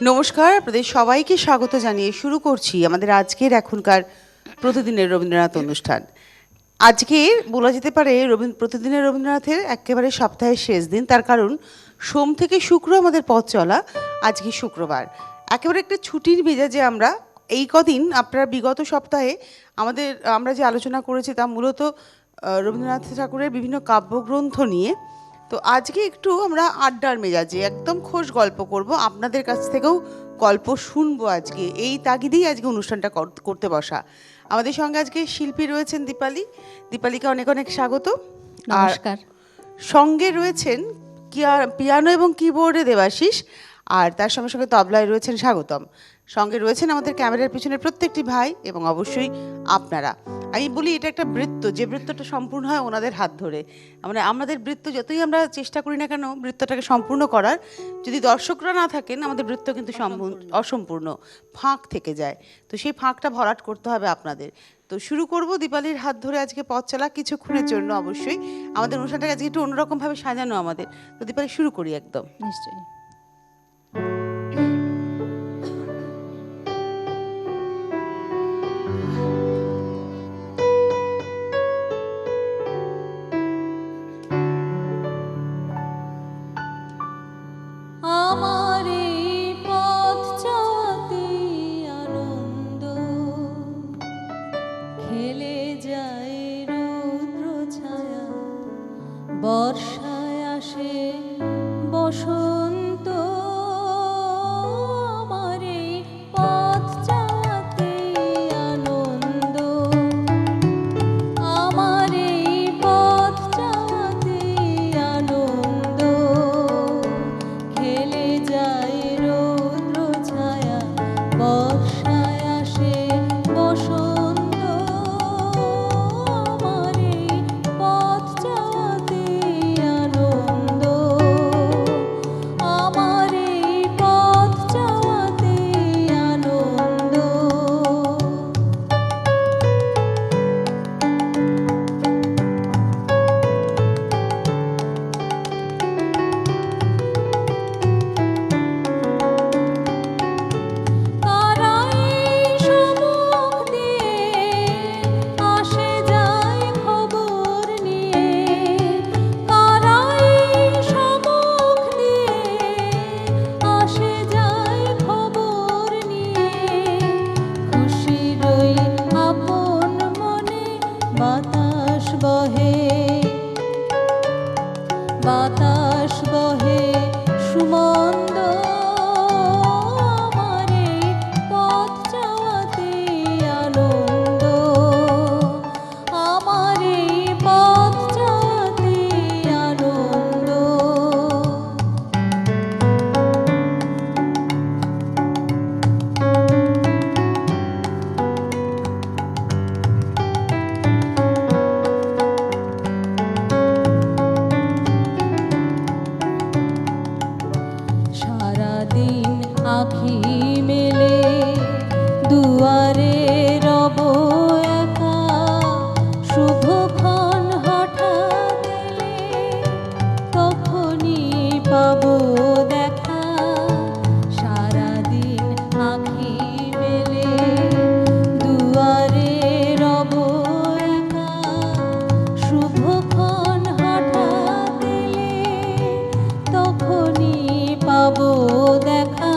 নমস্কার, আপনাদের সবাইকে স্বাগত জানিয়ে শুরু করছি আমাদের আজকের এখনকার প্রতিদিনের রবীন্দ্রনাথ অনুষ্ঠান। আজকের বলা যেতে পারে প্রতিদিনের রবীন্দ্রনাথের একেবারে সপ্তাহের শেষ দিন, তার কারণ সোম থেকে শুক্র আমাদের পথ চলা। আজকে শুক্রবার, একেবারে একটা ছুটির মেজাজে আমরা এই কদিন আপনারা বিগত সপ্তাহে আমরা যে আলোচনা করেছি তা মূলত রবীন্দ্রনাথ ঠাকুরের বিভিন্ন কাব্যগ্রন্থ নিয়ে। তো আজকে একটু আমরা আড্ডার মেজাজে একদম খোশ গল্প করব, আপনাদের কাছ থেকেও গল্প শুনবো। আজকে এই তাগিদেই আজকে অনুষ্ঠানটা করতে বসা। আমাদের সঙ্গে আজকে শিল্পী রয়েছেন দীপালিকে অনেক অনেক স্বাগত। নমস্কার। সঙ্গে রয়েছেন পিয়ানো এবং কিবোর্ডে দেবাশিস, আর তার সঙ্গে সঙ্গে তবলায় রয়েছেন স্বাগতম। সঙ্গে রয়েছেন আমাদের ক্যামেরার পিছনের প্রত্যেকটি ভাই এবং অবশ্যই আপনারা। আমি বলি এটা একটা বৃত্ত, যে বৃত্তটা সম্পূর্ণ হয় ওনাদের হাত ধরে। মানে আমাদের বৃত্ত যতই আমরা চেষ্টা করি না কেন বৃত্তটাকে সম্পূর্ণ করার, যদি দর্শকরা না থাকেন আমাদের বৃত্ত কিন্তু অসম্পূর্ণ, ফাঁক থেকে যায়। তো সেই ফাঁকটা ভরাট করতে হবে আপনাদের। তো শুরু করব দীপালির হাত ধরে আজকে পথ চলা কিছুক্ষণের জন্য। অবশ্যই আমাদের অনুষ্ঠানটাকে আজকে একটু অন্যরকমভাবে সাজানো আমাদের। তো দীপালি শুরু করি একদম। নিশ্চয়ই। আমার এই পথ চলতে আনন্দ খেলে যায় রৌদ্র ছায়া, বর্ষায় আসে বসন্ত। আমার এই পথ চলতে আনন্দ, আমার এই পথ চলতে আনন্দ খেলে যায় রৌদ্র ছায়া, বর্ষায় আসে বসন্ত। আমার এই পথ চলতে আনন্দ, আমার এই পথ চলতে আনন্দ। তারাই সম্মুখ দিয়ে আসে যায় খবর নিয়ে, তারাই সম্মুখ দিয়ে আসে যায় খবর নিয়ে। খুশির ওই আপন মনে বাতাস বহে, বাতাস বহে সুমন্দ। আমার এই পথ চলতে আনন্দ, আমার এই পথ চলতে আনন্দ। সারাদিন আঁখি মেলে দুয়ারে রব একা, শুভক্ষণ হঠাৎ এলে তখনই পাবো দেখা। সারাদিন আঁখি মেলে দুয়ারে রব একা, শুভক্ষণ হঠাৎ এলে তখনই পাবো দেখা।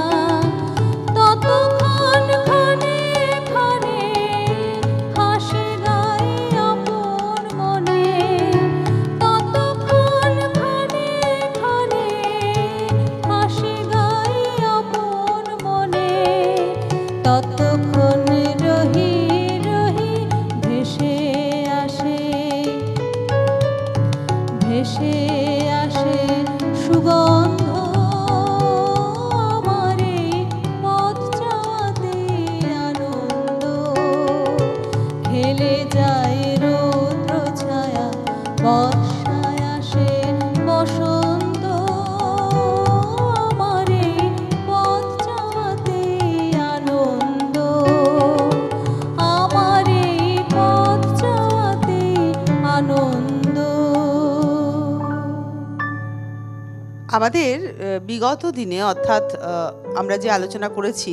আমাদের বিগত দিনে অর্থাৎ আমরা যে আলোচনা করেছি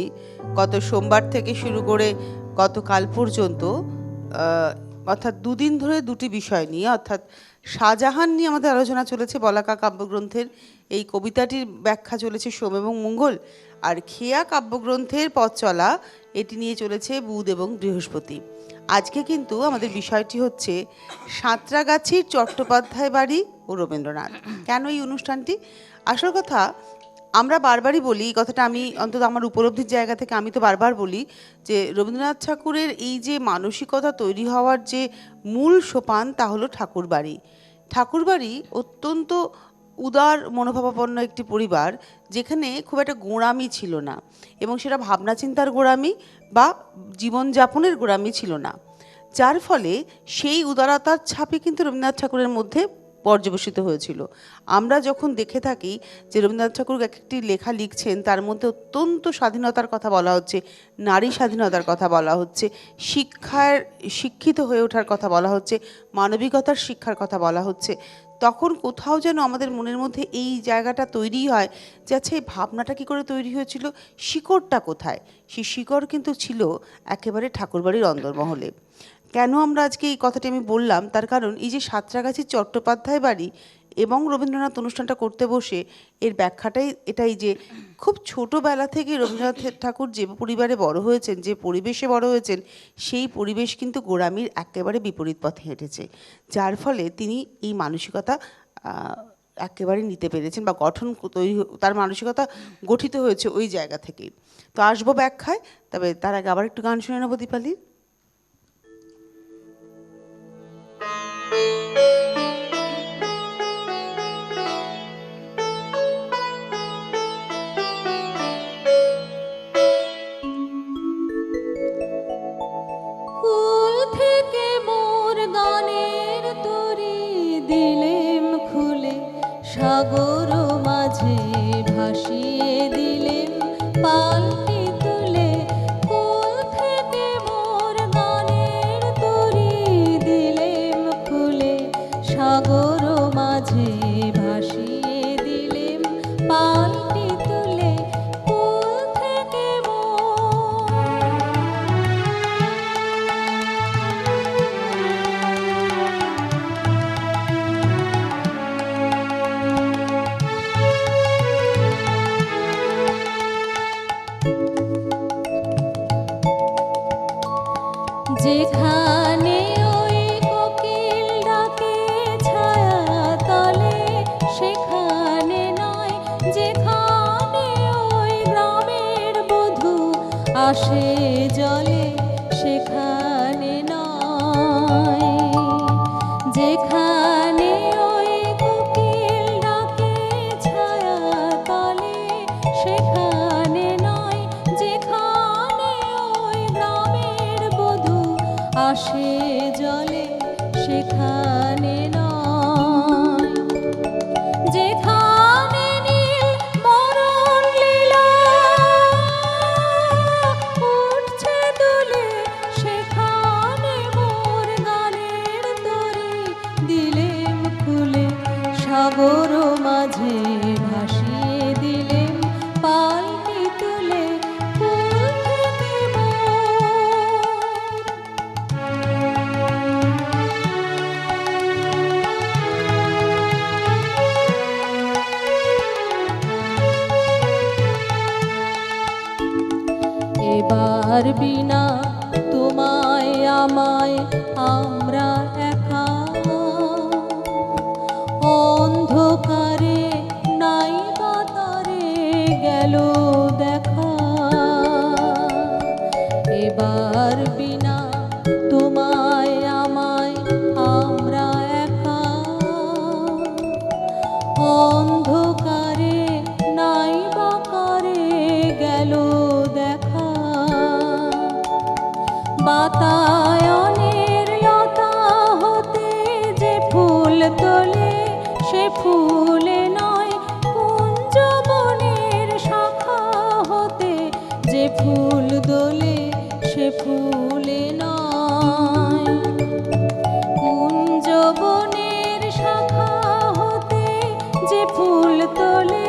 গত সোমবার থেকে শুরু করে গতকাল পর্যন্ত, অর্থাৎ দুদিন ধরে দুটি বিষয় নিয়ে, অর্থাৎ শাহজাহান নিয়ে আমাদের আলোচনা চলেছে, বলাকা কাব্যগ্রন্থের এই কবিতাটির ব্যাখ্যা চলেছে সোম এবং মঙ্গল, আর খেয়া কাব্যগ্রন্থের পথ চলা এটি নিয়ে চলেছে বুধ এবং বৃহস্পতি। আজকে কিন্তু আমাদের বিষয়টি হচ্ছে সাঁতরাগাছির চট্টোপাধ্যায় বাড়ি ও রবীন্দ্রনাথ। কেন এই অনুষ্ঠানটি? আসল কথা, আমরা বারবারই বলি, এই কথাটা আমি অন্তত আমার উপলব্ধির জায়গা থেকে আমি তো বারবার বলি যে রবীন্দ্রনাথ ঠাকুরের এই যে মানসিকতা তৈরি হওয়ার যে মূল সোপান তা হলো ঠাকুরবাড়ি। ঠাকুরবাড়ি অত্যন্ত উদার মনোভাবাপন্ন একটি পরিবার, যেখানে খুব একটা গোঁড়ামি ছিল না, এবং সেটা ভাবনা চিন্তার গোঁড়ামি বা জীবনযাপনের গোঁড়ামি ছিল না, যার ফলে সেই উদারতার ছাপই কিন্তু রবীন্দ্রনাথ ঠাকুরের মধ্যে পর্যবেসিত হয়েছিল। আমরা যখন দেখে থাকি যে রবীন্দ্রনাথ ঠাকুর এক একটি লেখা লিখছেন, তার মধ্যে অত্যন্ত স্বাধীনতার কথা বলা হচ্ছে, নারী স্বাধীনতার কথা বলা হচ্ছে, শিক্ষিত হয়ে ওঠার কথা বলা হচ্ছে, মানবিকতার শিক্ষার কথা বলা হচ্ছে, তখন কোথাও যেন আমাদের মনের মধ্যে এই জায়গাটা তৈরি হয় যে আচ্ছা, এই ভাবনাটা কী করে তৈরি হয়েছিল, শিকড়টা কোথায়? সেই শিকড় কিন্তু ছিল একেবারে ঠাকুরবাড়ির অন্দরমহলে। কেন আমরা আজকে এই কথাটি আমি বললাম, তার কারণ এই যে সাঁতরাগাছির চট্টোপাধ্যায় বাড়ি এবং রবীন্দ্রনাথ অনুষ্ঠানটা করতে বসে এর ব্যাখ্যাটাই এটাই যে খুব ছোটোবেলা থেকে রবীন্দ্রনাথ ঠাকুর যে পরিবারে বড় হয়েছেন, যে পরিবেশে বড় হয়েছেন, সেই পরিবেশ কিন্তু গোঁড়ামির একেবারে বিপরীত পথে হেঁটেছে, যার ফলে তিনি এই মানসিকতা একেবারে নিতে পেরেছেন বা গঠন তৈরি, তার মানসিকতা গঠিত হয়েছে ওই জায়গা থেকেই। তো আসবো ব্যাখ্যায়, তবে তার আগে আবার একটু গান শুনে নেবো দীপালি। কুল থেকে মোর গানের তরি দিলেম খুলে, সাগর মাঝে ভাসিয়ে দিলেম পালকি তুলে। কুল থেকে মোর গানের তরি দিলেম খুলে, সাগর মাঝে ভাসিয়ে দিলেম পালকি তুলে। কুল থেকে যেখানে ওই কোকিল ডাকে ছায়া তলে, সেখানে নয়। যেখানে ওই গ্রামের বধূ আসে জলে, সেখানে নয়। যেখানে ওই কোকিল ডাকে ছায়া তলে, সেখানে নয়। যেখানে ওই গ্রামের বধূ আসে জলে, সেখানে নয়। যেখানে নীল মরণ লীলা উঠছে দুলে, সেখানে মোর গানের তরি দিলেম খুলে, সাগর মাঝে ভাসিয়ে দিলেম পালকি তুলে। ফুল থেকে এবার বিনা তোমায় আমায় আমরা একা, অন্ধকারে নাই বাতারে গেল দেখা। এবার বিনা তোমায় আমায় আমরা একা, অন্ধকারে নাই বাকারে গেল দেখা। বাতায়নের লতা হতে যে ফুল তোলে, সে ফুলে নয়। কুঞ্জবনের শাখা হতে যে ফুল দোলে, সে ফুলে নয়। কুঞ্জবনের শাখা হতে যে ফুল তোলে,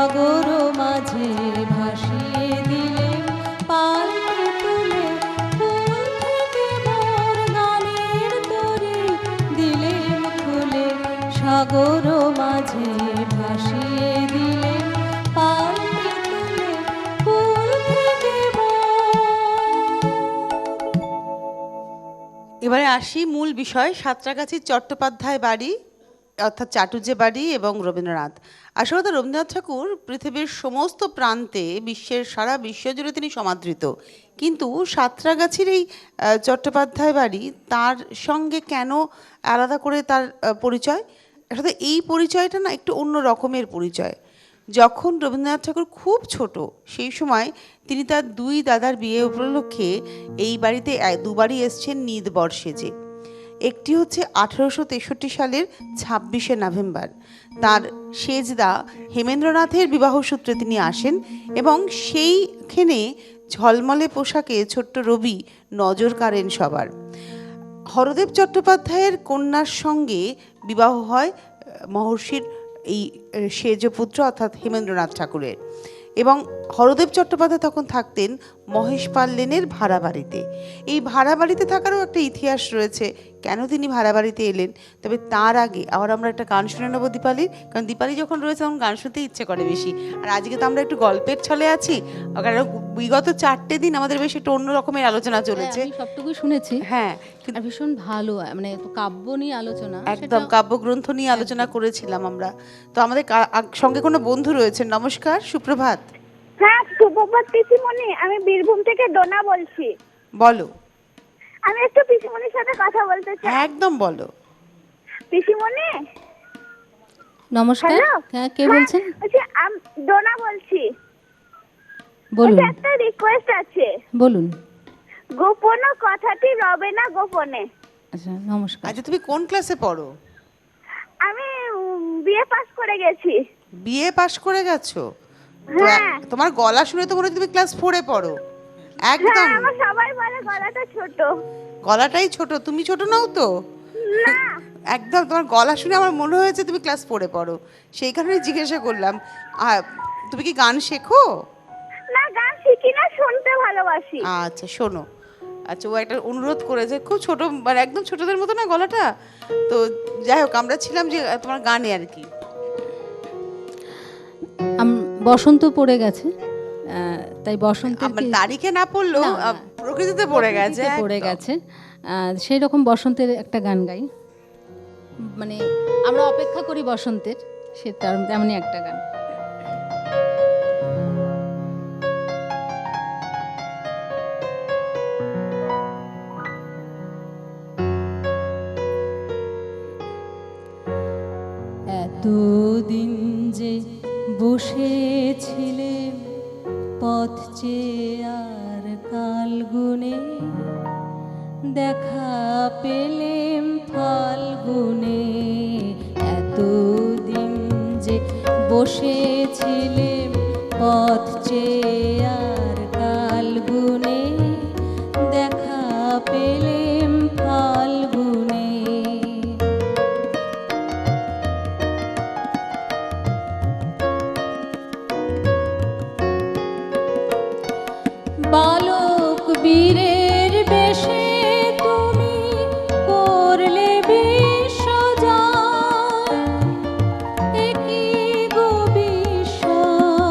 সাগর মাঝে ভাসিয়ে দিলেন পালকি তুলে ফুল থেকে মোর গানের তরি দিলেন খুলে সাগর মাঝে ভাসিয়ে দিলেন পালকি তুলে ফুল থেকে এবারে আসি মূল বিষয়, সাঁতরাগাছির চট্টোপাধ্যায় বাড়ি অর্থাৎ চাটুজ্জে বাড়ি এবং রবীন্দ্রনাথ। আসলে তো রবীন্দ্রনাথ ঠাকুর পৃথিবীর সমস্ত প্রান্তে, বিশ্বের সারা বিশ্ব জুড়ে তিনি সমাদৃত, কিন্তু সাঁতরাগাছির এই চট্টোপাধ্যায় বাড়ি তার সঙ্গে কেন আলাদা করে তার পরিচয়? আসলে এই পরিচয়টা না একটু অন্য রকমের পরিচয়। যখন রবীন্দ্রনাথ ঠাকুর খুব ছোট সেই সময় তিনি তার দুই দাদার বিয়ে উপলক্ষে এই বাড়িতে দুবারই এসছেন নিদবর সেজে। একটি হচ্ছে 1863 সালের 26শে নভেম্বর, তার সেজদা হেমেন্দ্রনাথের বিবাহসূত্রে তিনি আসেন এবং সেইখানে ঝলমলে পোশাকে ছোট্ট রবি নজর কাড়েন সবার। হরদেব চট্টোপাধ্যায়ের কন্যার সঙ্গে বিবাহ হয় মহর্ষির এই সেজপুত্র অর্থাৎ হেমেন্দ্রনাথ ঠাকুরের, এবং হরদেব চট্টোপাধ্যায় তখন থাকতেন মহেশপাল লেনের ভাড়া বাড়িতে। এই ভাড়া বাড়িতে থাকারও একটা ইতিহাস রয়েছে, কেন তিনি ভাড়া বাড়িতে এলেন। তবে তার আগে আবার আমরা একটা গান শুনে নেবো দীপালির, কারণ দীপালি যখন রয়েছে তখন গান শুনতে ইচ্ছে করে বেশি। আর আজকে তো আমরা একটু গল্পের ছলে আছি, কারণ বিগত 4টে দিন আমাদের বেশ একটু অন্য রকমের আলোচনা চলেছে। আমি সবটুকুই শুনেছি, হ্যাঁ, আর ভীষণ ভালো, মানে কাব্য নিয়ে আলোচনা, একদম কাব্যগ্রন্থ নিয়ে আলোচনা করেছিলাম আমরা। তো আমাদের সঙ্গে কোনো বন্ধু রয়েছেন। নমস্কার, সুপ্রভাত। হ্যাঁ, সুপ্রভাত পিসিমণি, আমি বীরভূম থেকে ডোনা বলছি। বলো। আমি একটু পিসিমণির সাথে কথা বলতে চাই। একদম বলো। পিসিমণি নমস্কার। হ্যালো, হ্যাঁ, কে বলছেন? আমি ডোনা বলছি। বলুন। একটা রিকোয়েস্ট আছে। বলুন। গোপন কথাটি রবে না গোপনে। আচ্ছা, নমস্কার। আচ্ছা, তুমি কোন ক্লাসে পড়ো? আমি বিএ পাস করে গেছি। বিএ পাশ করে গেছো? তো হ্যাঁ। তোমার গলা শুনে তো মনে হচ্ছে তুমি ক্লাস 4-এ পড়ো। একদম হ্যাঁ, আমার সবাই বলে গলাটা ছোট। গলাটাই ছোট, তুমি ছোট নও তো। না, একদম তোমার গলা শুনে আমার মনে হয়েছে তুমি ক্লাস 4-এ পড়ো, সেই কারণে জিজ্ঞাসা করলাম। আর তুমি কি গান শেখো? না, গান শিখি না, শুনতে ভালোবাসি। আচ্ছা, শোনো। আচ্ছা, ও একটা অনুরোধ করেছে, খুব ছোট, মানে একদম ছোটদের মতো না গলাটা। তো যাই হোক, আমরা ছিলাম যে তোমার গানে আর কি। বসন্ত পড়ে গেছে, তাই বসন্তের আমার তারিখে না পড়লেও প্রকৃতিতে পড়ে গেছে, পড়ে গেছে, সেই রকম বসন্তের একটা গান গাই। মানে আমরা অপেক্ষা করি বসন্তের, সে তেমনই একটা গান। এতদিন যে বসেছিলেন পথ চেয়ে আর কাল গুনে, দেখা পেলেম ফাল্গুনে। এতদিন যে বসেছিলেন পথ চেয়ে আর কাল গুনে, দেখা পেলেম ফাল্গুনে। বালক বীরের বেশে তুমি করলে বিশ্বজয়, একই গো বিস্ময়।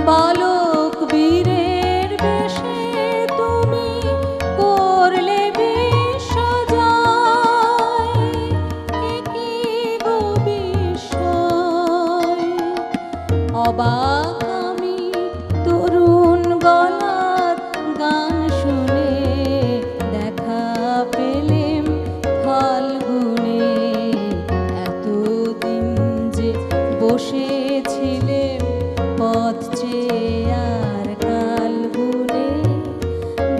বালক বীরের বেশে তুমি করলে বিশ্বজয়, একই গো বিস্ময়। অবাক আমি তরুণ গলার গান শুনে, দেখা পেলেম ফাল্গুনে। এতদিন যে বসেছিলেম পথ চেয়ে আর কাল গুনে,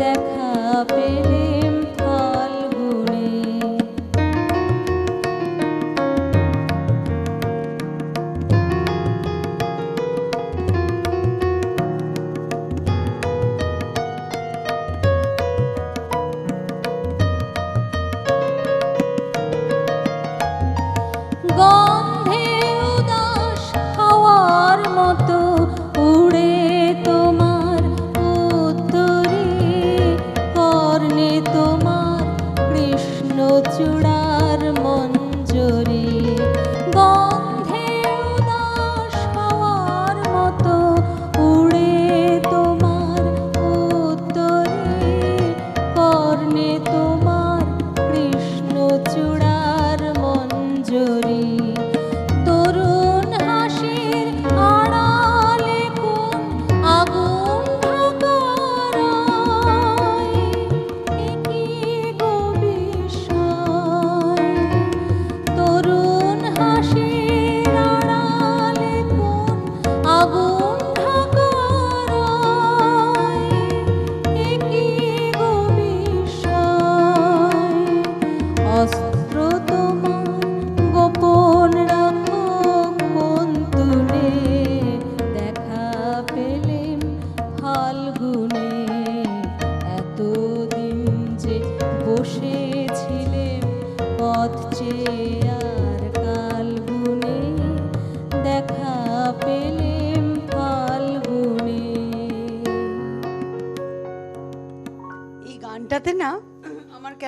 দেখা পেলেম ফাল্গুনে। গন্ধে উদাস হাওয়া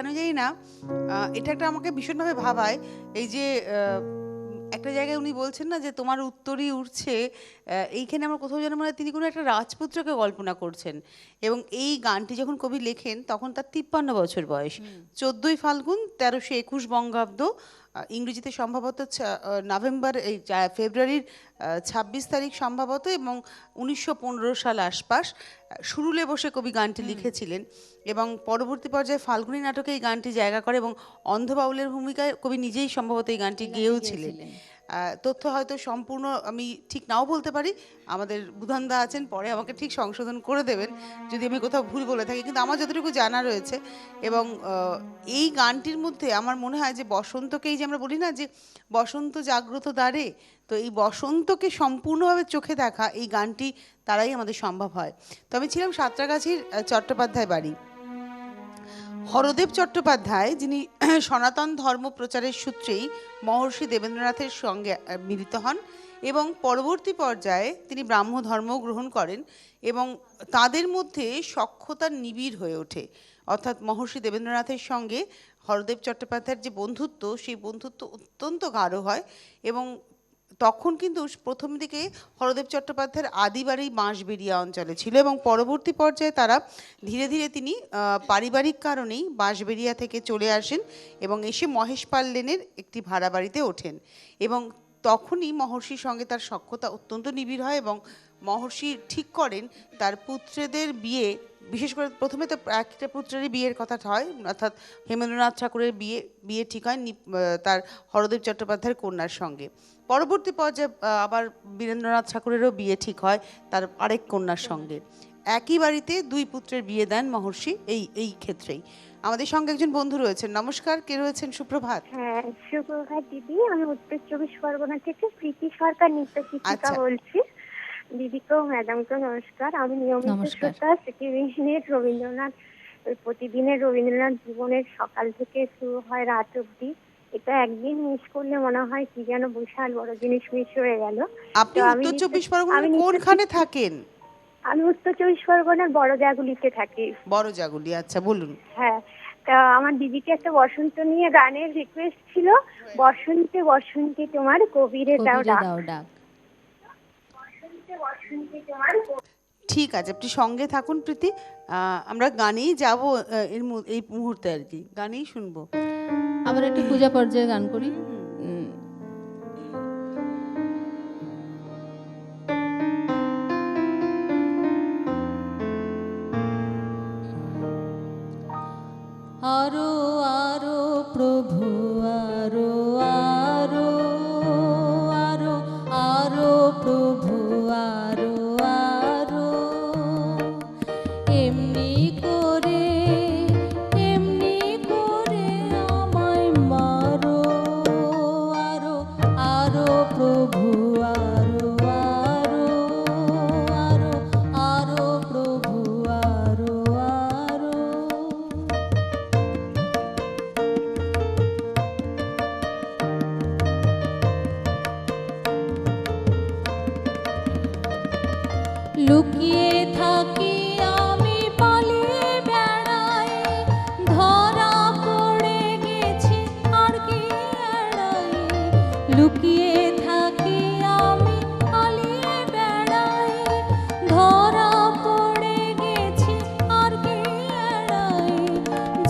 কেন জানি না এটা একটা আমাকে ভীষণভাবে ভাবায়। এই যে একটা জায়গায় উনি বলছেন না যে তোমার উত্তরই উঠছে, এইখানে আমার কোথাও যেন মনে হয় তিনি কোনো একটা রাজপুত্রকে কল্পনা করছেন। এবং এই গানটি যখন কবি লেখেন তখন তার 53 বছর বয়স, 14ই ফাল্গুন 1321 বঙ্গাব্দ, ইংরেজিতে সম্ভবত নভেম্বর এই ফেব্রুয়ারির 26 তারিখ সম্ভবত, এবং 1915 সাল আশপাশ সুরুলে বসে কবি গানটি লিখেছিলেন। এবং পরবর্তী পর্যায়ে ফাল্গুনী নাটকে এই গানটি জায়গা করে এবং অন্ধ বাউলের ভূমিকায় কবি নিজেই সম্ভবত এই গানটি গেয়েওছিলেন। তথ্য হয়তো সম্পূর্ণ আমি ঠিক নাও বলতে পারি, আমাদের বুধানদা আছেন, পরে আমাকে ঠিক সংশোধন করে দেবেন যদি আমি কোথাও ভুল বলে থাকি, কিন্তু আমার যতটুকু জানা রয়েছে। এবং এই গানটির মধ্যে আমার মনে হয় যে বসন্তকে, এই যে আমরা বলি না যে বসন্ত জাগ্রত দ্বারে, তো এই বসন্তকে সম্পূর্ণভাবে চোখে দেখা এই গানটি তারাই আমাদের সম্ভব হয়। তো আমি ছিলাম সাঁতরাগাছির চট্টোপাধ্যায় বাড়ি। হরদেব চট্টোপাধ্যায়, যিনি সনাতন ধর্ম প্রচারের সূত্রেই মহর্ষি দেবেন্দ্রনাথের সঙ্গে মিলিত হন এবং পরবর্তী পর্যায়ে তিনি ব্রাহ্ম ধর্ম গ্রহণ করেন এবং তাদের মধ্যে সখ্যতার নিবিড় হয়ে ওঠে। অর্থাৎ মহর্ষি দেবেন্দ্রনাথের সঙ্গে হরদেব চট্টোপাধ্যায়ের যে বন্ধুত্ব, সেই বন্ধুত্ব অত্যন্ত গাঢ় হয়। এবং তখন কিন্তু প্রথম দিকে হরদেব চট্টোপাধ্যায়ের আদি বাড়ি বাঁশবেড়িয়া অঞ্চলে ছিল এবং পরবর্তী পর্যায়ে তারা ধীরে ধীরে তিনি পারিবারিক কারণেই বাঁশবেড়িয়া থেকে চলে আসেন এবং এসে মহেশপাল লেনের একটি ভাড়া বাড়িতে ওঠেন। এবং তখনই মহর্ষির সঙ্গে তার সখ্যতা অত্যন্ত নিবিড় হয় এবং মহর্ষি ঠিক করেন তার পুত্রদের বিয়ে, বিশেষ করে প্রথমে তো একটা পুত্রেরই বিয়ের কথা হয়, অর্থাৎ হেমেন্দ্রনাথ ঠাকুরের বিয়ে ঠিক হয় তার হরদেব চট্টোপাধ্যায়ের কন্যার সঙ্গে। পরবর্তী পর্যায়ে আবার বীরেন্দ্রনাথ ঠাকুরেরও বিয়ে ঠিক হয় তার আরেক কন্যার সঙ্গে। একই বাড়িতে দুই পুত্রের বিয়ে দেন মহর্ষি এই ক্ষেত্রেই। আমাদের সঙ্গে একজন বন্ধু রয়েছেন। নমস্কার, কে রয়েছেন? সুপ্রভাত। হ্যাঁ, সুপ্রভাত দিদি। আমি উত্তর 24 পরগনা থেকে প্রীতি সরকার নৃত্য শিক্ষিকা বলছি। দিদিকেও ম্যাডামকেও নমস্কার। আমি নিয়মিত শ্রোতা সিটিভিশনের রবীন্দ্রনাথ, প্রতিদিনের রবীন্দ্রনাথ জীবনের সকাল থেকে শুরু হয় রাত অবধি। এটা একদিন মিস করলে মনে হয় কি যেন বিশাল বড় জিনিস মিস হয়ে গেল। আপনি উত্তর 24 পরগনার কোনখানে থাকেন? আমি উত্তর 24 পরগনার বড় জাগুলিতে থাকি। বড় জাগুলি, আচ্ছা বলুন। হ্যাঁ, তা আমার দিদিকে একটা বসন্ত নিয়ে গানের রিকোয়েস্ট ছিল। বসন্তে বসন্তে তোমার কবিরে দাও ডাক। বসন্তে বসন্তে তোমার। ঠিক আছে, আপনি সঙ্গে থাকুন প্রীতি, আমরা গানেই যাব এই মুহূর্তে, আর কি গানেই শুনবো। আবার একটু পূজা পর্যায়ে গান করি। আরো আরো প্রভু আরো আরো আরো আরো প্রভু আরো আরো, এমনি করে আমায় মারো। আরো আরো প্রভু আরো আরো আরো আরো প্রভু আরো আরো। লুকিয়ে থাকি আমি পালিয়ে বেড়াই, ধরা পড়ে গেছি আর কি এড়াই। লুকিয়ে থাকি আমি পালিয়ে বেড়াই, ধরা পড়ে গেছি আর কি এড়াই।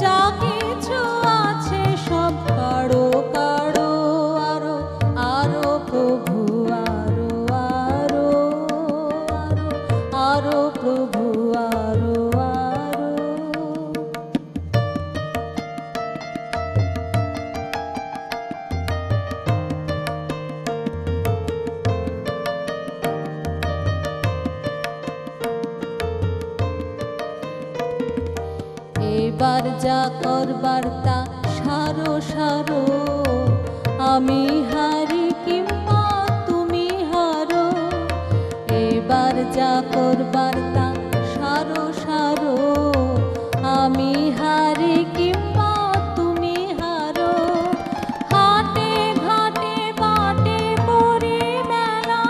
যা কিছু আছে সব কাড়ো কাড়ো, আরো আরো প্রভু আরো আরো আরো প্রভু আরো আরো। এবার যা করবার তা সারো সারো, আমি হারি কিংবা তুমি হারো। এবার যা করবার তা সারো সারো, আমি হারি কিংবা তুমি হারো। হাটে ঘাটে বাটে করি মেলা,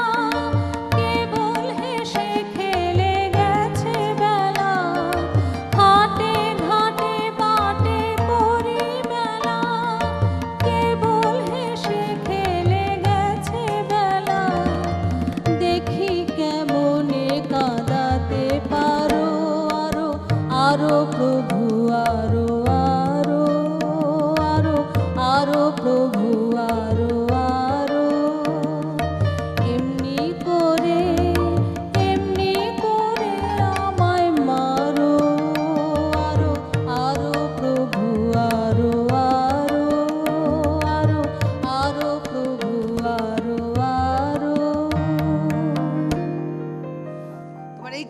কেবল হেসে খেলে গেছে বেলা। হাটে ঘাটে বাটে করি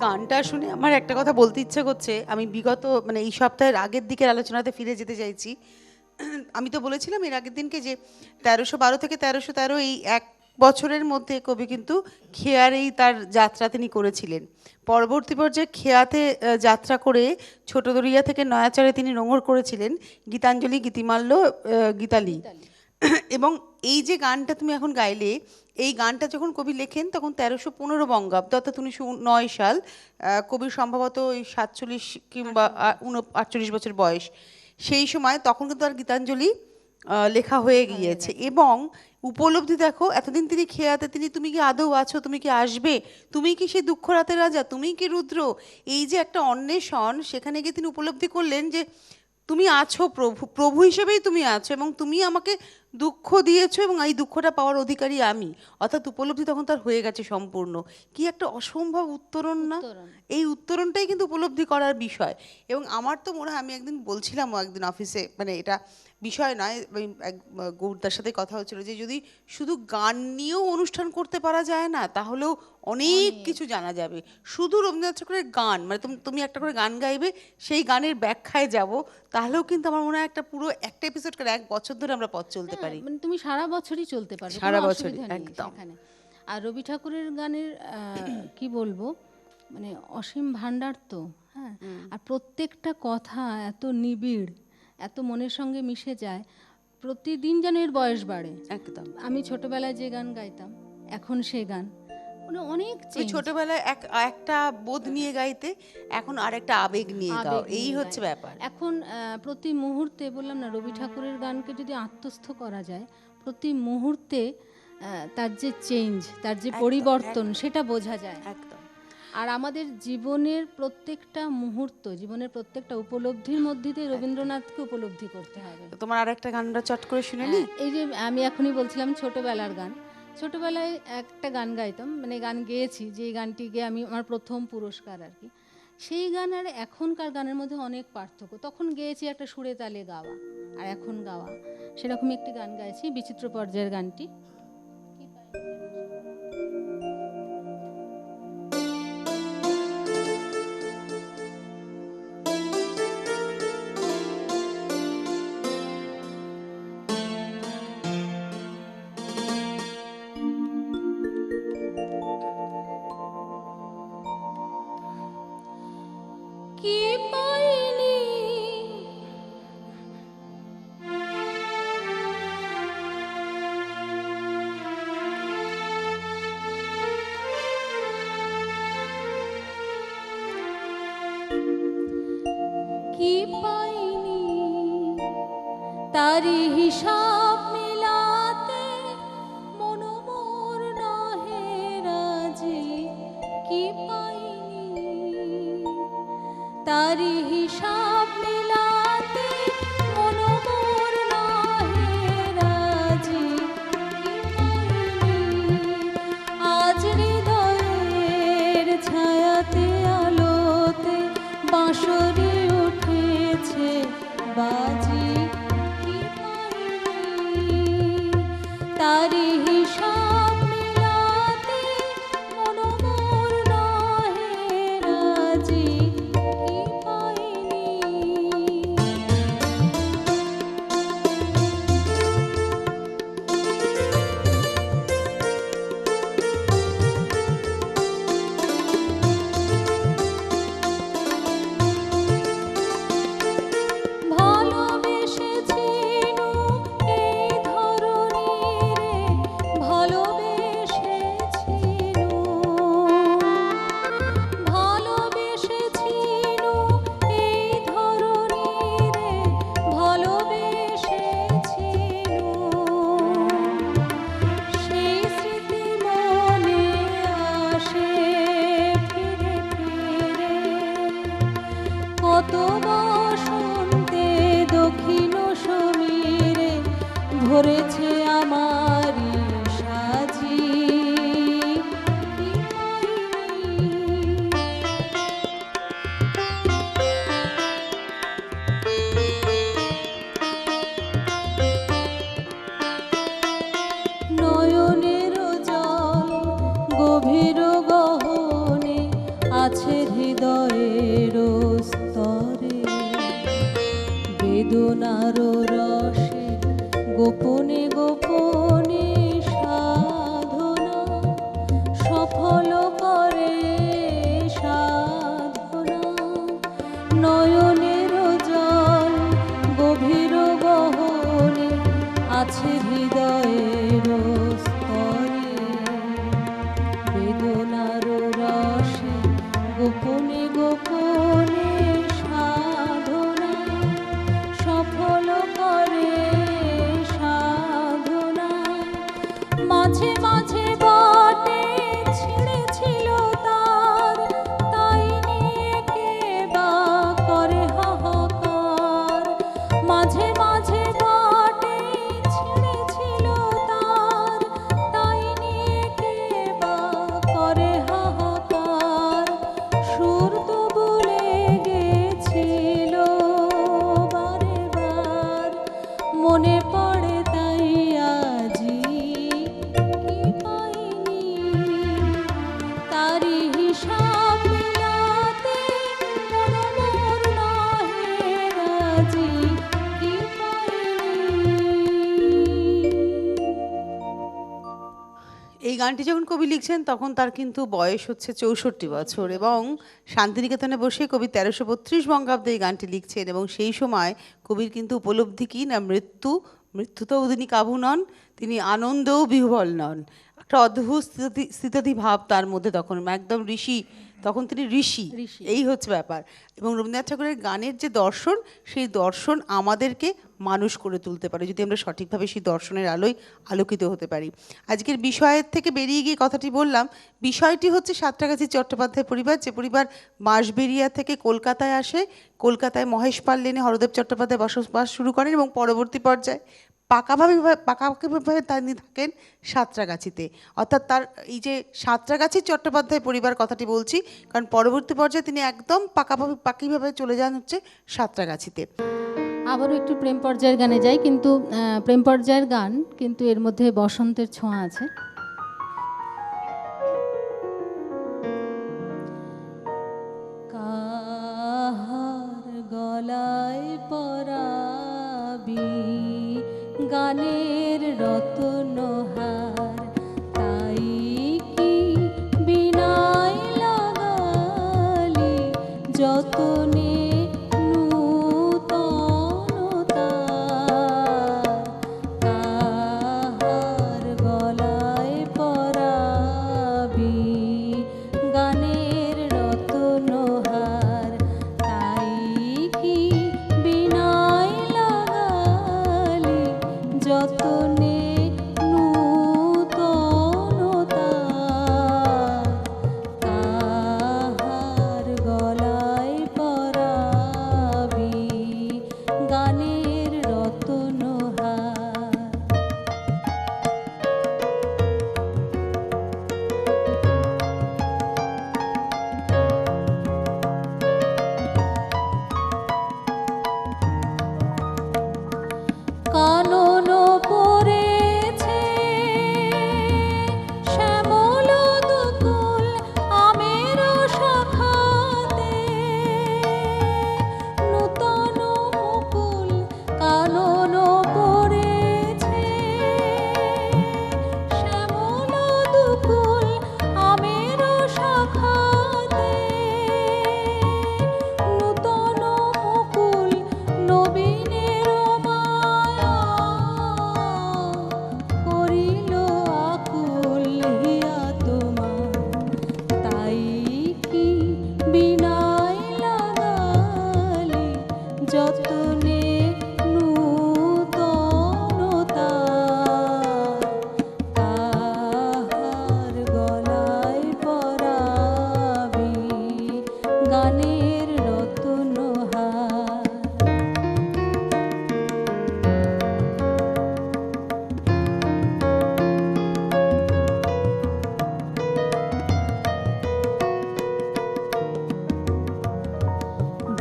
গানটা শুনে আমার একটা কথা বলতে ইচ্ছে করছে। আমি বিগত মানে এই সপ্তাহের আগের দিকের আলোচনাতে ফিরে যেতে চাইছি। আমি তো বলেছিলাম এর আগের দিনকে যে 1312 থেকে 1313 এই 1 বছরের মধ্যে কবি কিন্তু খেয়ারেই তার যাত্রা তিনি করেছিলেন। পরবর্তী পর্যায়ে খেয়াতে যাত্রা করে ছোট দরিয়া থেকে নয়াচারে তিনি নোঙর করেছিলেন গীতাঞ্জলি, গীতিমাল্য, গীতালি। এবং এই যে গানটা তুমি এখন গাইলে, এই গানটা যখন কবি লেখেন তখন 1315 বঙ্গাব্দ, অর্থাৎ 1909 সাল। কবির সম্ভবত ওই 47 কিংবা 48 বছর বয়স। সেই সময় তখন কিন্তু আর গীতাঞ্জলি লেখা হয়ে গিয়েছে। এবং উপলব্ধি দেখো, এতদিন তিনি খেয়াতে, তুমি কি আদৌ আছো, তুমি কি আসবে, তুমি কি সেই দুঃখ রাতের রাজা, তুমি কি রুদ্র, এই যে একটা অন্বেষণ, সেখানে গিয়ে তিনি উপলব্ধি করলেন যে তুমি আছো প্রভু, প্রভু হিসেবেই তুমি আছো এবং তুমি আমাকে দুঃখ দিয়েছো এবং এই দুঃখটা পাওয়ার অধিকারী আমি। অর্থাৎ উপলব্ধি তখন তার হয়ে গেছে সম্পূর্ণ। কি একটা অসম্ভব উত্তরণ না? এই উত্তরণটাই কিন্তু উপলব্ধি করার বিষয়। এবং আমার তো মনে হয়, আমি একদিন বলছিলামও একদিন অফিসে, মানে এটা বিষয় নয়, এক গৌরদার সাথে কথা হচ্ছিল যে যদি শুধু গান নিয়েও অনুষ্ঠান করতে পারা যায় না, তাহলেও অনেক কিছু জানা যাবে। শুধু রবীন্দ্রনাথ ঠাকুরের গান, মানে তুমি একটা করে গান গাইবে, সেই গানের ব্যাখ্যায় যাব, তাহলেও কিন্তু আমার মনে হয় একটা পুরো একটা এপিসোড করে 1 বছর ধরে আমরা পথ চলতে পারি। মানে তুমি সারা বছরই চলতে পারবে, সারা বছরই একদম। আর রবি ঠাকুরের গানের কি বলবো, মানে অসীম ভান্ডার তো। হ্যাঁ, আর প্রত্যেকটা কথা এত নিবিড়, এত মনের সঙ্গে মিশে যায়, প্রতিদিন যেন এর বয়স বাড়ে। একদম। আমি ছোটবেলায় যে গান গাইতাম, এখন সে গান মানে অনেক চেঞ্জ। ছোটবেলায় একটা বোধ নিয়ে গাইতে, এখন আর একটা আবেগ নিয়ে গাও, এই হচ্ছে ব্যাপার। এখন প্রতি মুহূর্তে, বললাম না, রবি ঠাকুরের গানকে যদি আত্মস্থ করা যায়, প্রতি মুহূর্তে তার যে চেঞ্জ, তার যে পরিবর্তন, সেটা বোঝা যায় একদম। আর আমাদের জীবনের প্রত্যেকটা মুহূর্ত, জীবনের প্রত্যেকটা উপলব্ধির মধ্যে দিয়ে রবীন্দ্রনাথকে উপলব্ধি করতে হবে। তোমার আর একটা গানটা চট করে শুনে নি। এই যে আমি এখনই বলছিলাম ছোটবেলার গান, ছোটবেলায় একটা গান গাইতাম, মানে গান গেয়েছি, যে গানটি গিয়ে আমি আমার প্রথম পুরস্কার আর কি। সেই গান আর এখনকার গানের মধ্যে অনেক পার্থক্য। তখন গেয়েছি একটা সুরে তালে গাওয়া, আর এখন গাওয়া, সেরকম একটি গান গাইছি, বিচিত্র পর্যায়ের গানটি। তারি হিসাব মিলাতে মন মোর নহে রাজি, কি পাইনি তারি হিসাব মিলাতে মন মোর নহে রাজি, কি পাইনি আজ হৃদয়ের ছায়াতে আলোতে বাঁশরি উঠেছে বাজি, তারি হিসাব মিলাতে মন মোর নহে রাজি, কি পাইনি। হৃদয়ের স্তরে বেদনার রসে গোপনে গোপনে সাধনা সফল করে সাধনা নয়নের জল গভীর গহনে আছে হৃদয়ের স্তরে বেদনার রসে গোপনে গোপনে সাধনা সফল করে সাধনা মাঝে মাঝে বাটে ছিঁড়েছিল তার তাই নিয়ে কে বা করে হাহাকার মাঝে মাঝে বাটে ছিঁড়েছিল তার তাই নিয়ে কে বা করে হাহাকার সুর তো বলে গেছিল বারে বার মনে পড়ে তাই আজি কি পাইনি তারি হিসাব মিলাতে মন নহে রাজি কি পাইনি। এই গানটি যখন কবি লিখছেন তখন তার কিন্তু বয়স হচ্ছে 64 বছর এবং শান্তিনিকেতনে বসে কবি 1332 বঙ্গাব্দে এই গানটি লিখছেন এবং সেই সময় কবির কিন্তু উপলব্ধি কি না মৃত্যুতেও তিনি কাবু নন, তিনি আনন্দেও বিহ্বল নন। একটা অদ্ভুত স্থিতধী ভাব তার মধ্যে তখন, একদম ঋষি, তখন তিনি ঋষি, এই হচ্ছে ব্যাপার। এবং রবীন্দ্রনাথ ঠাকুরের গানের যে দর্শন, সেই দর্শন আমাদেরকে মানুষ করে তুলতে পারে যদি আমরা সঠিকভাবে সেই দর্শনের আলোয় আলোকিত হতে পারি। আজকের বিষয়ের থেকে বেরিয়ে গিয়ে কথাটি বললাম, বিষয়টি হচ্ছে সাঁতরাগাছি চট্টোপাধ্যায় পরিবার, যে পরিবার বাঁশবেড়িয়া থেকে কলকাতায় আসে, কলকাতায় মহেশ পাল লেনে হরদেব চট্টোপাধ্যায় বসবাস শুরু করেন এবং পরবর্তী পর্যায়ে পাকাপাকিভাবে তিনি থাকেন সাঁতরাগাছিতে। অর্থাৎ তার এই যে সাঁতরাগাছি চট্টোপাধ্যায় পরিবার কথাটি বলছি কারণ পরবর্তী পর্যায়ে তিনি একদম পাকিভাবে চলে যান হচ্ছে সাঁতরাগাছিতে। আবারও একটু প্রেম পর্যায়ের গানে যাই, কিন্তু প্রেম পর্যায়ের গান কিন্তু এর মধ্যে বসন্তের ছোঁয়া আছে। কাহার গলায় পরাবি গানের রতনহার তাই কি বিনাই লাগালি যতনে নূতনতা কাহার গলায় পরাবি গানের রতনহার তাই কি বিনাই লাগালি যতনে নূতনতা কাহার গলায় পরাবি গানের রতনহার। কানন পড়েছে শ্যামল দুকুল আমের শাখাতে নূতন মুকুল কানন পড়েছে শ্যামল দুকুল আমের শাখাতে নূতন মুকুল নবীনের মায়া করিল আকুল হিয়া তোমার তাই কি বিনাই লাগালি যতনে নূতনতা কাহার গলায় পরাবি গানের রতনহার।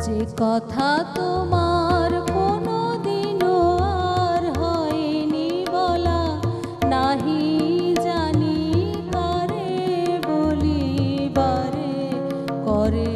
যে কথা তোমার কোনো দিনও আর হয়নি বলা নাহি জানি কারে বলিবারে করে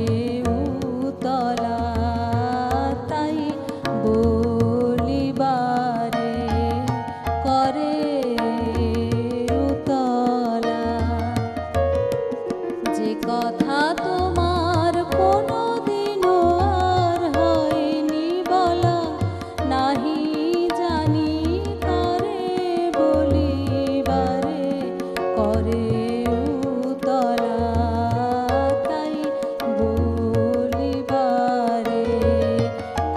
করে উতলা, তাই বলিবারে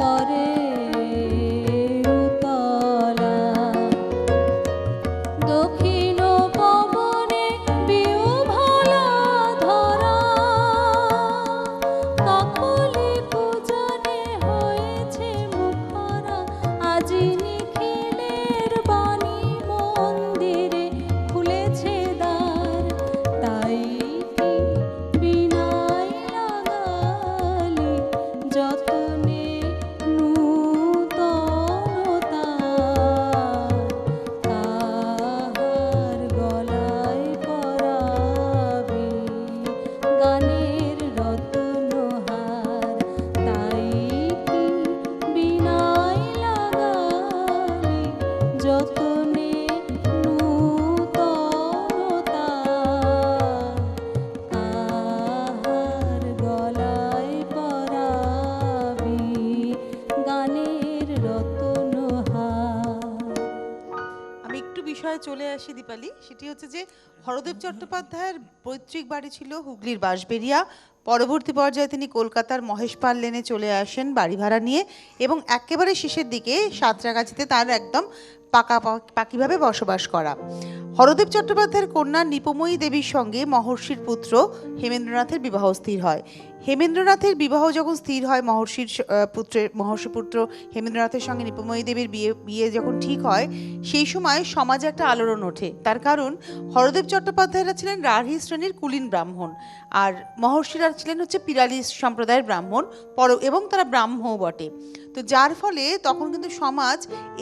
করে উতলা। দক্ষিণ পবনে বিউভলা ধরা, কাকলি পূজনে হয়েছে মুখরা। আজি নিখিলের বাণী মন্দিরে খুলেছে দ্বার, তাই কি বিনাই লাগালি যতনে নূতনতা। কাহার গলায় পরাবি গানের রত্নহার, তাই কি বিনাই লাগালি যতনে নূতনতা। কাহার গলায় পরাবি গানের রত্নহার। আমি একটু বিষয়ে চলে আসি দীপালি, সেটি হচ্ছে যে হরদেব চট্টোপাধ্যায়ের পৈতৃক বাড়ি ছিল হুগলির বাঁশবেড়িয়া। পরবর্তী পর্যায়ে তিনি কলকাতার মহেশপাল লেনে চলে আসেন বাড়ি ভাড়া নিয়ে, এবং একেবারে শেষের দিকে সাঁতরাগাছিতে তার একদম পাকিভাবে বসবাস করা। হরদেব চট্টোপাধ্যায়ের কন্যা নিপময়ী দেবীর সঙ্গে মহর্ষির পুত্র হেমেন্দ্রনাথের বিবাহ স্থির হয়। হেমেন্দ্রনাথের বিবাহ যখন স্থির হয়, মহর্ষি পুত্র হেমেন্দ্রনাথের সঙ্গে নিপময়ী দেবীর বিয়ে যখন ঠিক হয়, সেই সময় সমাজে একটা আলোড়ন ওঠে। তার কারণ হরদেব চট্টোপাধ্যায়রা ছিলেন রাঢ়ী শ্রেণীর কুলীন ব্রাহ্মণ, আর মহর্ষিরা ছিলেন হচ্ছে পিরালি সম্প্রদায়ের ব্রাহ্মণ, এবং তারা ব্রাহ্মও বটে। তো যার ফলে তখন কিন্তু সমাজ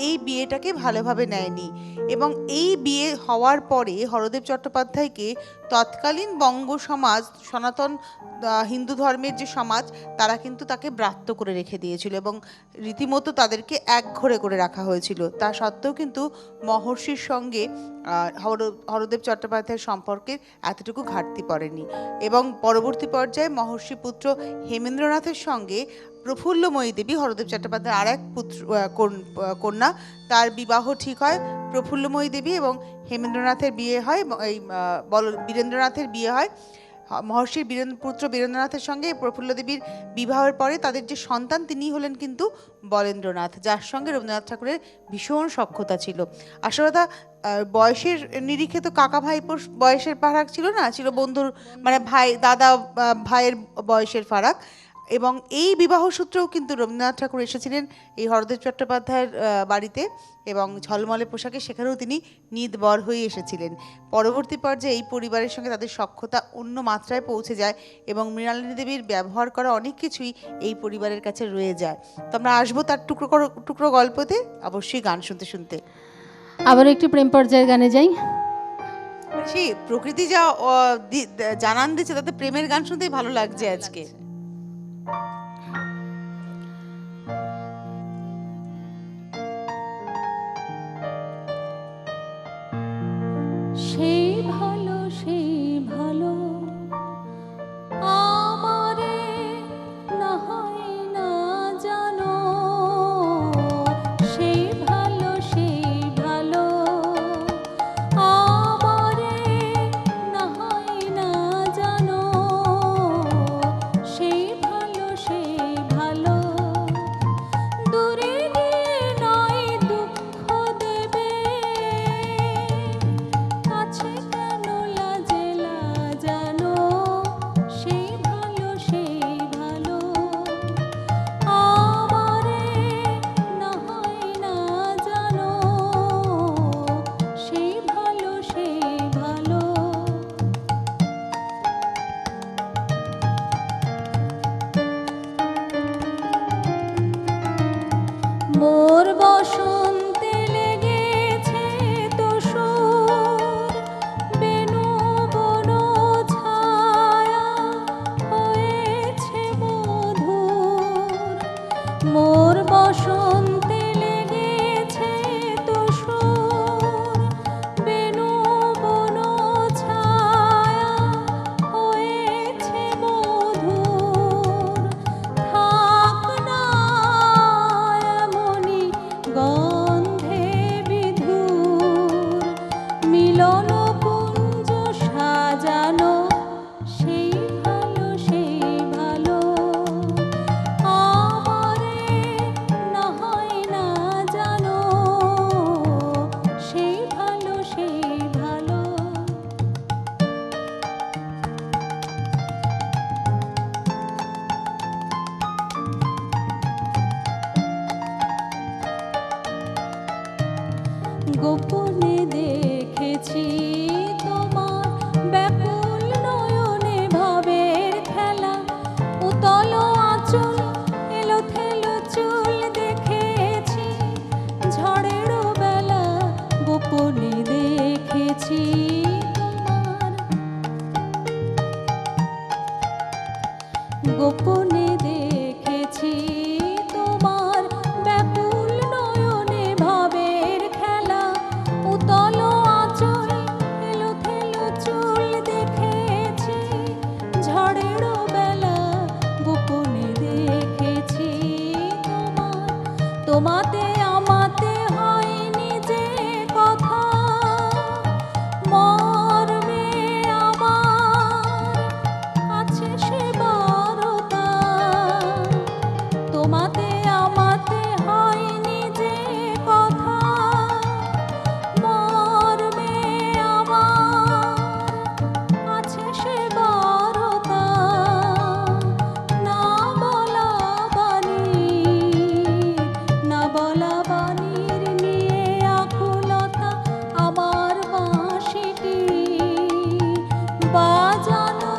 এই বিয়েটাকে ভালোভাবে নেয়নি, এবং এই বিয়ে হওয়ার পরে হরদেব চট্টোপাধ্যায়কে তৎকালীন বঙ্গ সমাজ, সনাতন হিন্দু ধর্মের যে সমাজ, তারা কিন্তু তাকে ব্রাত্য করে রেখে দিয়েছিল এবং রীতিমতো তাদেরকে একঘরে করে রাখা হয়েছিল। তা সত্ত্বেও কিন্তু মহর্ষির সঙ্গে হরদেব চট্টোপাধ্যায়ের সম্পর্কের এতটুকু ঘাটতি পড়েনি, এবং পরবর্তী পর্যায়ে মহর্ষি পুত্র হেমেন্দ্রনাথের সঙ্গে প্রফুল্লময়ী দেবী, হরদেব চট্টোপাধ্যায়ের আর এক কন্যা, তার বিবাহ ঠিক হয়। প্রফুল্লময়ী দেবী এবং হেমেন্দ্রনাথের বিয়ে হয়, বীরেন্দ্রনাথের বিয়ে হয়। মহর্ষির পুত্র বীরেন্দ্রনাথের সঙ্গে প্রফুল্ল দেবীর বিবাহের পরে তাদের যে সন্তান, তিনি হলেন কিন্তু বলেন্দ্রনাথ, যার সঙ্গে রবীন্দ্রনাথ ঠাকুরের ভীষণ সখ্যতা ছিল। আসলে কথা, বয়সের নিরিখে তো কাকা ভাইপোর বয়সের ফারাক ছিল না, ছিল বন্ধুর, মানে দাদা ভাইয়ের বয়সের ফারাক। এবং এই বিবাহ সূত্রেও কিন্তু রবীন্দ্রনাথ ঠাকুর এসেছিলেন এই হরদেব চট্টোপাধ্যায়ের বাড়িতে, এবং ঝলমলে পোশাকে সেখানেও তিনি নিতবর হয়ে এসেছিলেন। পরবর্তী পর্যায়ে এই পরিবারের সঙ্গে তাদের সখ্যতা অন্য মাত্রায় পৌঁছে যায়, এবং মৃণালিনী দেবীর ব্যবহার করা অনেক কিছুই এই পরিবারের কাছে রয়ে যায়। তো আমরা আসবো তার টুকরো গল্পতে, অবশ্যই গান শুনতে শুনতে। আবার একটু প্রেম পর্যায়ের গানে যাই। সেই প্রকৃতি যা জানান দিচ্ছে, তাতে প্রেমের গান শুনতেই ভালো লাগছে আজকে। সেই ভালো আমারে না হয় না জানো, সেই ভালো আমারে না হয় না জানো, গোপনে দেখেছি তোমার ব্যাকুল নয়নে ভাবের খেলা, উতল আঁচল এলো থেলো চুল দেখেছি ঝড়েরও বেলা, গোপনে দেখেছি তোমার। তোমাতে আমাতে হয়নি যে কথা, মর্মে আমার আছে সে বারতা। তোমাতে আমাতে হয়নি যে কথা, মর্মে আমার আছে সে বারতা। না বলা বাণীর, না বলা বাণীর নিয়ে আকুলতা আমার বাঁশিটি বাজানো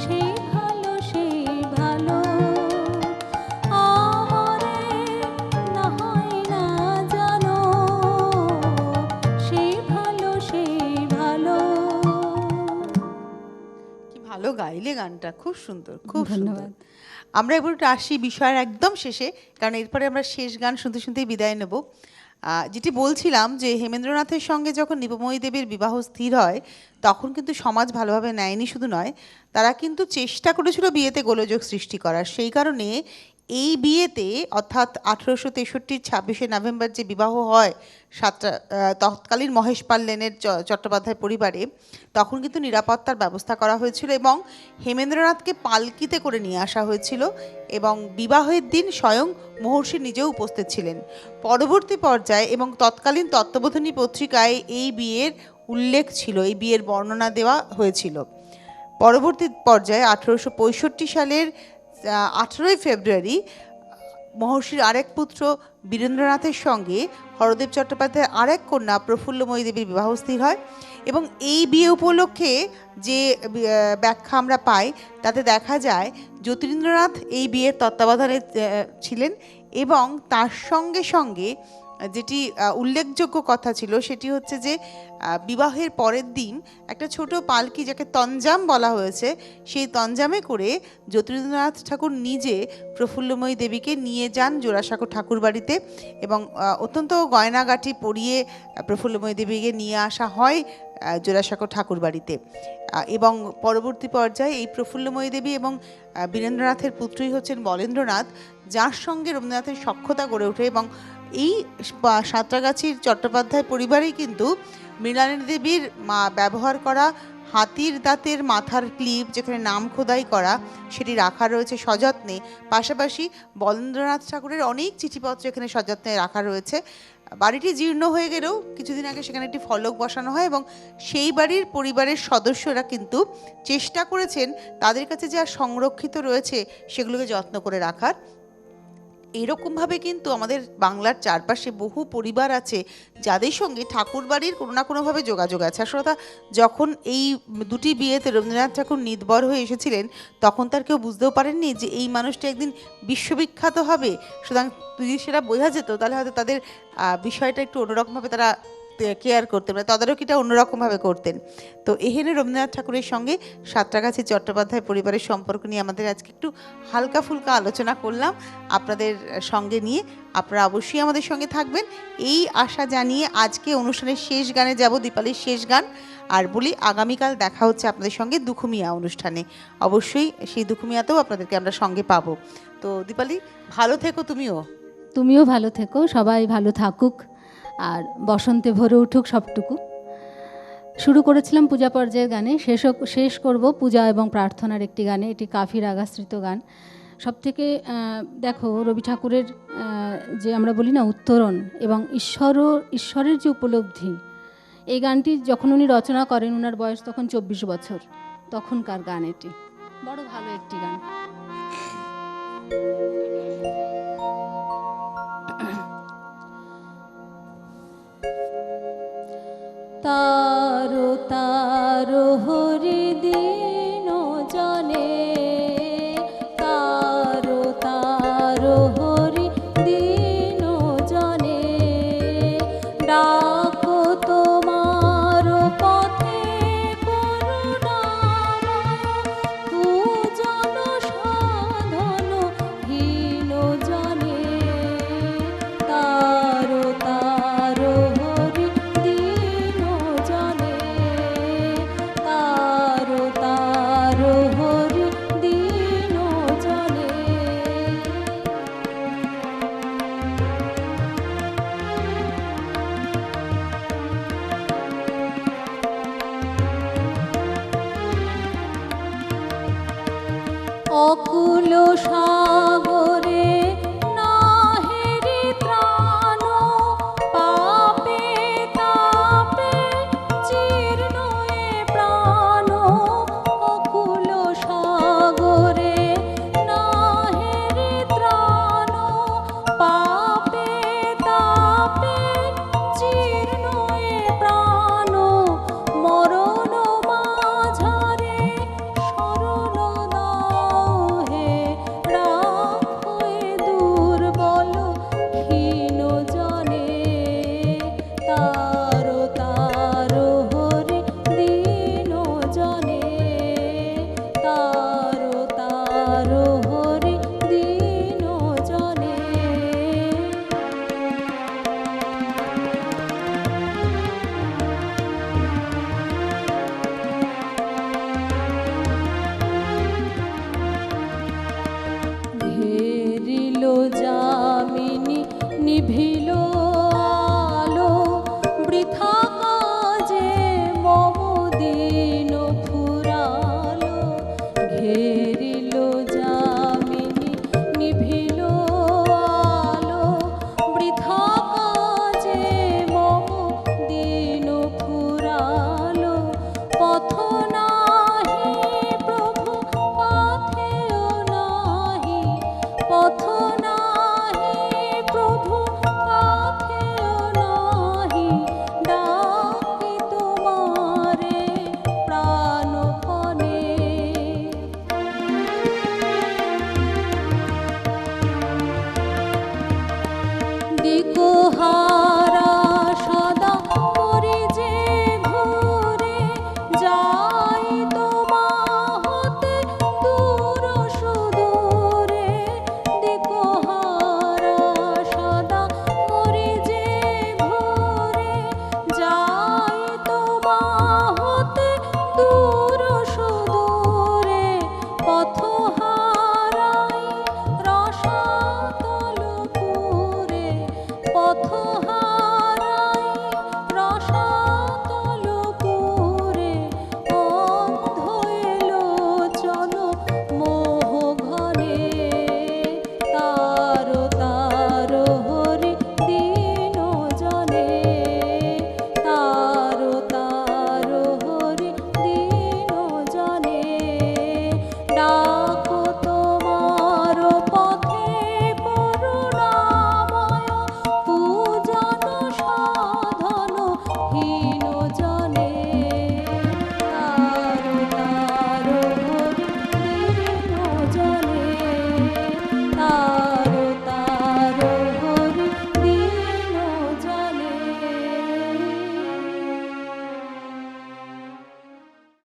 সেই ভালো, সেই ভালো আমারে না হয় না জানো, সেই ভালো, সেই ভালো। কি ভালো গাইলে গানটা, খুব সুন্দর, খুব সুন্দর। ধন্যবাদ। আমরা এবার একটু আসি বিষয়ের একদম শেষে, কারণ এরপরে আমরা শেষ গান শুনতে শুনতেই বিদায় নেব। যেটি বলছিলাম যে হেমেন্দ্রনাথের সঙ্গে যখন নিপময়ী দেবীর বিবাহ স্থির হয়, তখন কিন্তু সমাজ ভালোভাবে নেয়নি, শুধু নয়, তারা কিন্তু চেষ্টা করেছিল বিয়েতে গোলযোগ সৃষ্টি করার। সেই কারণে এই বিয়েতে, অর্থাৎ 1863 26শে নভেম্বর যে বিবাহ হয় তৎকালীন মহেশ পাল লেনের চট্টোপাধ্যায় পরিবারে, তখন কিন্তু নিরাপত্তার ব্যবস্থা করা হয়েছিল এবং হেমেন্দ্রনাথকে পালকিতে করে নিয়ে আসা হয়েছিল এবং বিবাহের দিন স্বয়ং মহর্ষি নিজেও উপস্থিত ছিলেন। পরবর্তী পর্যায়ে এবং তৎকালীন তত্ত্ববোধিনী পত্রিকায় এই বিয়ের উল্লেখ ছিল, এই বিয়ের বর্ণনা দেওয়া হয়েছিল। পরবর্তী পর্যায়ে 1865 সালের 18ই ফেব্রুয়ারি মহর্ষির আরেক পুত্র বীরেন্দ্রনাথের সঙ্গে হরদেব চট্টোপাধ্যায়ের আরেক কন্যা প্রফুল্লময়ী দেবীর বিবাহ স্থির হয় এবং এই বিয়ে উপলক্ষে যে ব্যাখ্যা আমরা পাই তাতে দেখা যায় জ্যোতিরিন্দ্রনাথ এই বিয়ের তত্ত্বাবধানে ছিলেন এবং তার সঙ্গে সঙ্গে যেটি উল্লেখযোগ্য কথা ছিল সেটি হচ্ছে যে বিবাহের পরের দিন একটা ছোট পালকি, যাকে তঞ্জাম বলা হয়েছে, সেই তঞ্জামে করে জ্যোতিরিন্দ্রনাথ ঠাকুর নিজে প্রফুল্লময়ী দেবীকে নিয়ে যান জোড়াসাঁকো ঠাকুর বাড়িতে এবং অত্যন্ত গয়নাগাটি পরিয়ে প্রফুল্লময়ী দেবীকে নিয়ে আসা হয় জোড়াসাঁকো ঠাকুর বাড়িতে। এবং পরবর্তী পর্যায়ে এই প্রফুল্লময়ী দেবী এবং বীরেন্দ্রনাথের পুত্রই হচ্ছেন বলেন্দ্রনাথ, যার সঙ্গে রবীন্দ্রনাথের সখ্যতা গড়ে ওঠে এবং এই সাঁতরাগাছির চট্টোপাধ্যায় পরিবারেই কিন্তু মৃণালিনী দেবীর ব্যবহার করা হাতির দাঁতের মাথার ক্লিপ, যেখানে নাম খোদাই করা, সেটি রাখা রয়েছে সযত্নে। পাশাপাশি বলেন্দ্রনাথ ঠাকুরের অনেক চিঠিপত্র এখানে সযত্নে রাখা রয়েছে। বাড়িটি জীর্ণ হয়ে গেলেও কিছুদিন আগে সেখানে একটি ফলক বসানো হয় এবং সেই বাড়ির পরিবারের সদস্যরা কিন্তু চেষ্টা করেছেন তাদের কাছে যা সংরক্ষিত রয়েছে সেগুলোকে যত্ন করে রাখার। এরকমভাবে কিন্তু আমাদের বাংলার চারপাশে বহু পরিবার আছে যাদের সঙ্গে ঠাকুর বাড়ির কোনো না কোনোভাবে যোগাযোগ আছে। আসলে যখন এই দুটি বিয়েতে রবীন্দ্রনাথ ঠাকুর নির্ভর হয়ে এসেছিলেন তখন তার কেউ বুঝতেও পারেননি যে এই মানুষটি একদিন বিশ্ববিখ্যাত হবে। সুতরাং যদি সেটা বোঝা যেত তাহলে হয়তো তাদের বিষয়টা একটু অন্যরকমভাবে তারা কেয়ার করতেন, মানে তদারকিটা অন্যরকমভাবে করতেন। তো এহেন রবীন্দ্রনাথ ঠাকুরের সঙ্গে সাঁতরাগাছি চট্টোপাধ্যায় পরিবারের সম্পর্ক নিয়ে আমাদের আজকে একটু হালকা ফুলকা আলোচনা করলাম আপনাদের সঙ্গে নিয়ে। আপনারা অবশ্যই আমাদের সঙ্গে থাকবেন এই আশা জানিয়ে আজকে অনুষ্ঠানের শেষ গানে যাব, দীপালির শেষ গান। আর বলি, আগামীকাল দেখা হচ্ছে আপনাদের সঙ্গে দুখুমিয়া অনুষ্ঠানে। অবশ্যই সেই দুখুমিয়াতেও আপনাদেরকে আমরা সঙ্গে পাবো। তো দীপালি, ভালো থেকো, তুমিও ভালো থেকো, সবাই ভালো থাকুক আর বসন্তে ভরে উঠুক সবটুকু। শুরু করেছিলাম পূজা পর্যায়ের গানে, শেষ করব পূজা এবং প্রার্থনার একটি গানে। এটি কাফি রাগাশ্রিত গান। সব থেকে দেখো, রবি ঠাকুরের যে আমরা বলি না উত্তরণ এবং ঈশ্বরের যে উপলব্ধি, এই গানটি যখন উনি রচনা করেন ওনার বয়স তখন 24 বছর, তখনকার গান। এটি বড় ভালো একটি গান। তারো তারো হরি দিন জনে, তারো তারো হরি দিন জনে, ডাকো তোমার পথে করুণাময়, তু জন অকুল